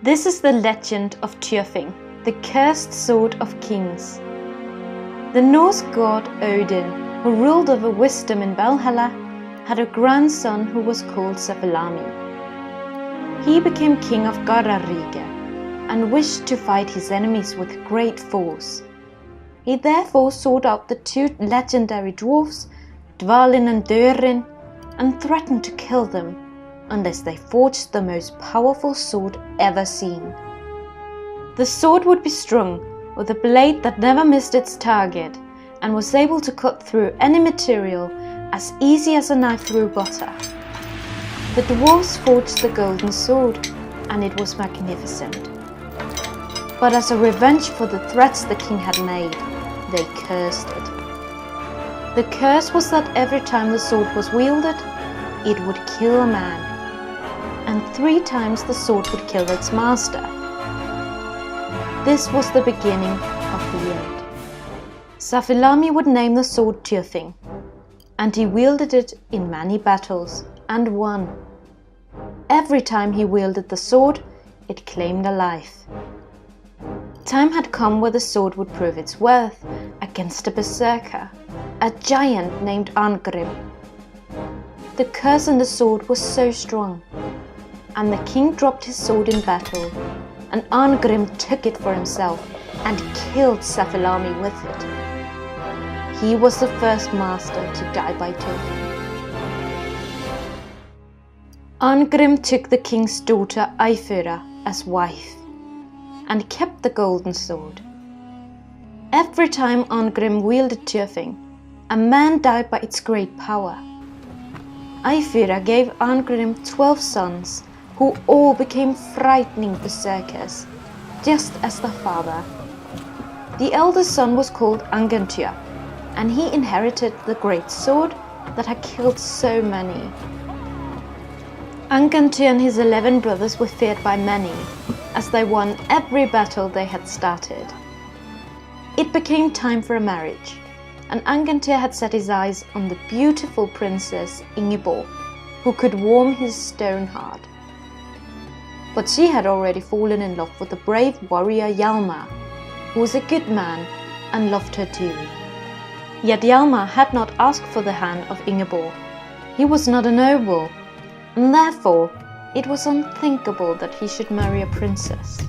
This is the legend of Tyrfing, the cursed sword of kings. The Norse god Odin, who ruled over wisdom in Valhalla, had a grandson who was called Sefalami. He became king of Gardarrike and wished to fight his enemies with great force. He therefore sought out the two legendary dwarfs, Dvalin and Durin, and threatened to kill them unless they forged the most powerful sword ever seen. The sword would be strung with a blade that never missed its target and was able to cut through any material as easy as a knife through butter. The dwarfs forged the golden sword, and it was magnificent. But as a revenge for the threats the king had made, they cursed it. The curse was that every time the sword was wielded, it would kill a man, and 3 times the sword would kill its master. This was the beginning of the end. Sefalami would name the sword Tyrfing, and he wielded it in many battles and won. Every time he wielded the sword, it claimed a life. Time had come where the sword would prove its worth against a berserker, a giant named Arngrim. The curse on the sword was so strong, and the king dropped his sword in battle, and Arngrim took it for himself and killed Sefalami with it. He was the first master to die by Tyrfing. Arngrim took the king's daughter Eyfura as wife and kept the golden sword. Every time Arngrim wielded Tyrfing, a man died by its great power. Eyfura gave Arngrim 12 sons, who all became frightening berserkers, just as their father. The eldest son was called Angantyr, and he inherited the great sword that had killed so many. Angantyr and his 11 brothers were feared by many, as they won every battle they had started. It became time for a marriage, and Angantyr had set his eyes on the beautiful princess Ingeborg, who could warm his stone heart. But she had already fallen in love with the brave warrior Hjalmar, who was a good man and loved her too. Yet Hjalmar had not asked for the hand of Ingeborg. He was not a noble, and therefore it was unthinkable that he should marry a princess.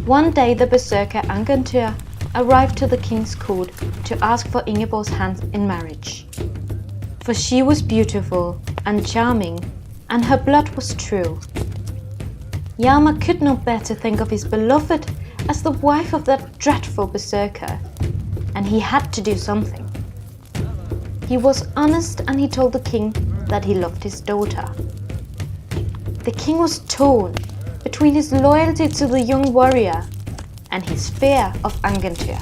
One day the berserker Angantyr arrived to the king's court to ask for Ingeborg's hand in marriage. For she was beautiful and charming, and her blood was true. Hjalmar could not bear to think of his beloved as the wife of that dreadful berserker, and he had to do something. He was honest, and he told the king that he loved his daughter. The king was torn between his loyalty to the young warrior and his fear of Angantyr.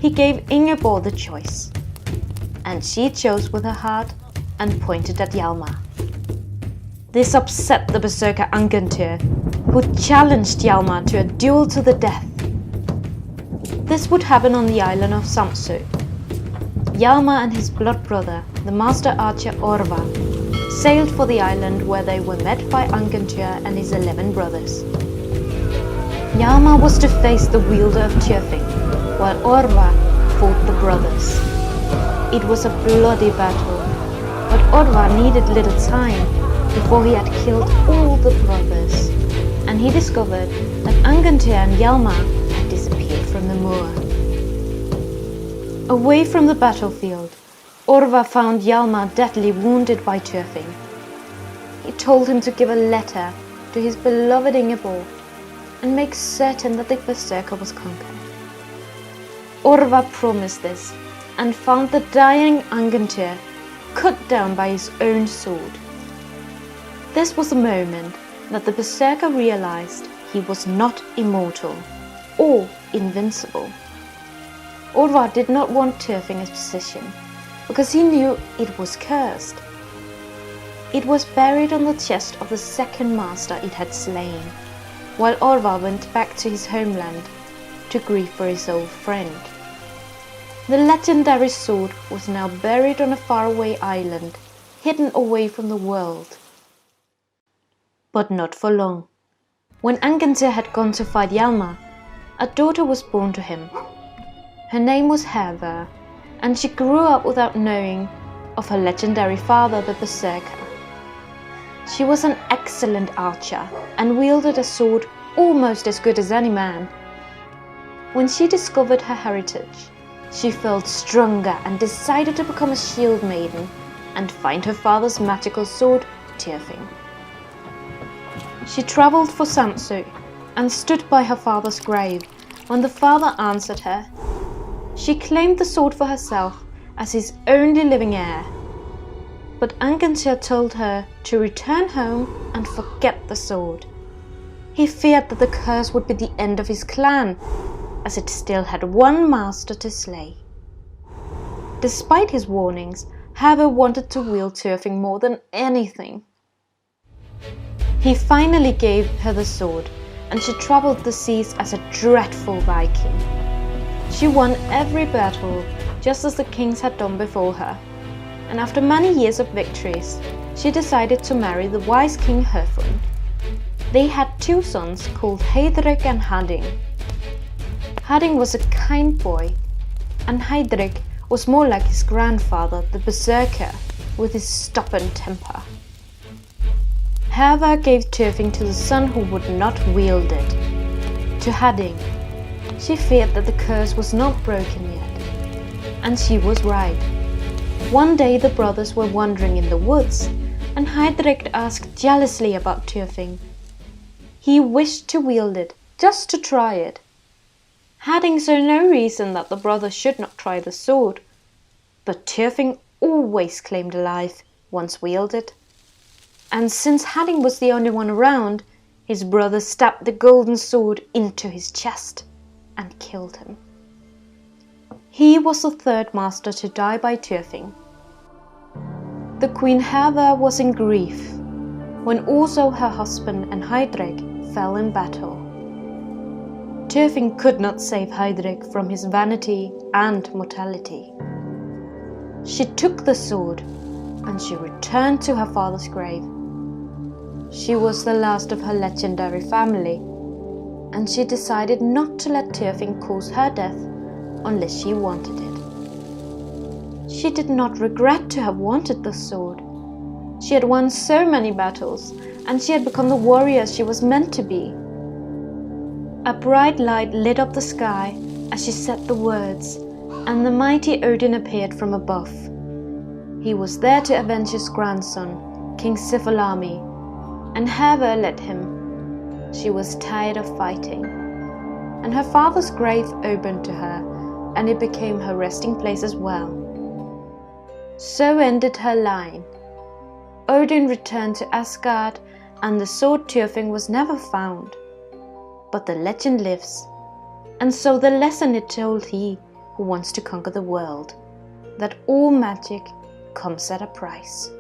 He gave Ingeborg the choice, and she chose with her heart and pointed at Hjalmar. This upset the berserker Angantyr, who challenged Hjalmar to a duel to the death. This would happen on the island of Samsø. Hjalmar and his blood brother, the master archer Orvar, sailed for the island, where they were met by Angantyr and his 11 brothers. Hjalmar was to face the wielder of Tyrfing, while Orvar fought the brothers. It was a bloody battle, but Orvar needed little time before he had killed all the brothers, and he discovered that Angantyr and Hjalmar had disappeared from the moor. Away from the battlefield, Orvar found Hjalmar deadly wounded by Tyrfing. He told him to give a letter to his beloved Ingeborg and make certain that the berserker was conquered. Orvar promised this and found the dying Angantyr cut down by his own sword. This was the moment that the berserker realized he was not immortal or invincible. Orvar did not want Tyrfing's position, because he knew it was cursed. It was buried on the chest of the second master it had slain, while Orvar went back to his homeland to grieve for his old friend. The legendary sword was now buried on a faraway island, hidden away from the world. But not for long. When Angantyr had gone to fight Hjalmar, a daughter was born to him. Her name was Herva, and she grew up without knowing of her legendary father, the Berserker. She was an excellent archer and wielded a sword almost as good as any man. When she discovered her heritage, she felt stronger and decided to become a shield maiden and find her father's magical sword, Tyrfing. She travelled for Samsø and stood by her father's grave when the father answered her. She claimed the sword for herself as his only living heir. But Angantyr told her to return home and forget the sword. He feared that the curse would be the end of his clan, as it still had one master to slay. Despite his warnings, Herva wanted to wield Tyrfing more than anything. He finally gave her the sword, and she travelled the seas as a dreadful Viking. She won every battle, just as the kings had done before her, and after many years of victories, she decided to marry the wise king Herfund. They had 2 sons called Heidrek and Hadding. Hadding was a kind boy, and Heidrek was more like his grandfather, the Berserker, with his stubborn temper. Herva gave Tyrfing to the son who would not wield it, to Hadding. She feared that the curse was not broken yet, and she was right. One day the brothers were wandering in the woods, and Heidrek asked jealously about Tyrfing. He wished to wield it, just to try it. Hadding saw no reason that the brothers should not try the sword, but Tyrfing always claimed a life once wielded. And since Hadding was the only one around, his brother stabbed the golden sword into his chest and killed him. He was the 3rd master to die by Tyrfing. The Queen Herva was in grief, when also her husband and Heidrek fell in battle. Tyrfing could not save Heidrek from his vanity and mortality. She took the sword, and she returned to her father's grave. She was the last of her legendary family, and she decided not to let Tyrfing cause her death unless she wanted it. She did not regret to have wanted the sword. She had won so many battles, and she had become the warrior she was meant to be. A bright light lit up the sky as she said the words, and the mighty Odin appeared from above. He was there to avenge his grandson, King Sifalami, and Herva led him. She was tired of fighting, and her father's grave opened to her, and it became her resting place as well. So ended her line. Odin returned to Asgard, and the sword Tyrfing was never found. But the legend lives, and so the lesson it told he who wants to conquer the world, that all magic comes at a price.